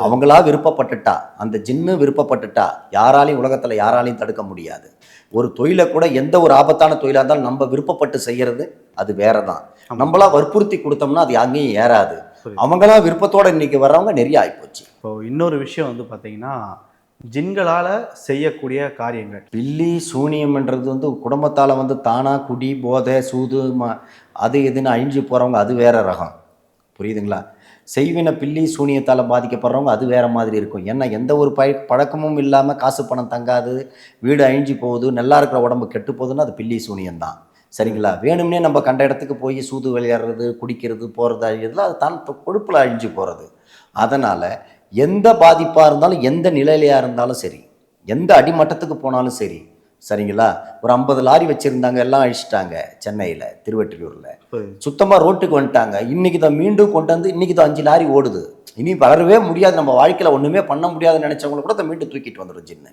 அவங்களா விருப்பப்பட்டுட்டா, அந்த ஜின்னு விருப்பப்பட்டுட்டா யாராலையும் உலகத்தில் யாராலையும் தடுக்க முடியாது. ஒரு தொழிலை கூட எந்த ஒரு ஆபத்தான தொழிலாக இருந்தாலும் நம்ம விருப்பப்பட்டு செய்கிறது அது வேற தான். நம்மளா வற்புறுத்தி கொடுத்தோம்னா அது அங்கேயும் ஏறாது. அவங்களா விருப்பத்தோட இன்னைக்கு வர்றவங்க நிறைய ஆகிப்போச்சு. இப்போ இன்னொரு விஷயம் வந்து பார்த்தீங்கன்னா, ஜின்களால் செய்யக்கூடிய காரியங்கள், பில்லி சூனியம்ன்றது வந்து குடும்பத்தால் வந்து தானா குடி போதை சூது அது இதுன்னு அழிஞ்சு போகிறவங்க அது வேற ரகம். புரியுதுங்களா? செய்வின பில்லி சூனியத்தால் பாதிக்கப்படுறவங்க அது வேறு மாதிரி இருக்கும். ஏன்னா எந்த ஒரு பழக்கமும் இல்லாமல் காசு பணம் தங்காது, வீடு அழிஞ்சு போகுது, நல்லா இருக்கிற உடம்பு கெட்டு போகுதுன்னா அது பில்லி சூனியம் தான். சரிங்களா? வேணும்னே நம்ம கண்ட இடத்துக்கு போய் சூது விளையாடுறது, குடிக்கிறது, போகிறது, அழிகிறதுல அது தான் கொழுப்பில் அழிஞ்சு போகிறது. அதனால் எந்த பாதிப்பாக இருந்தாலும், எந்த நிலையிலையாக இருந்தாலும் சரி, எந்த அடிமட்டத்துக்கு போனாலும் சரி, சரிங்களா? ஒரு 50 லாரி வச்சுருந்தாங்க, எல்லாம் அழிச்சிட்டாங்க சென்னையில், திருவெற்றியூரில். சுத்தமாக ரோட்டுக்கு வந்துட்டாங்க. இன்றைக்கி தான் மீண்டும் கொண்டு வந்து இன்றைக்கி தான் 5 லாரி ஓடுது. இனி வளரவே முடியாது, நம்ம வாழ்க்கையில் ஒன்றுமே பண்ண முடியாதுன்னு நினச்சவங்களை கூட அதை மீண்டும் தூக்கிட்டு வந்துடும் ஜின்னு.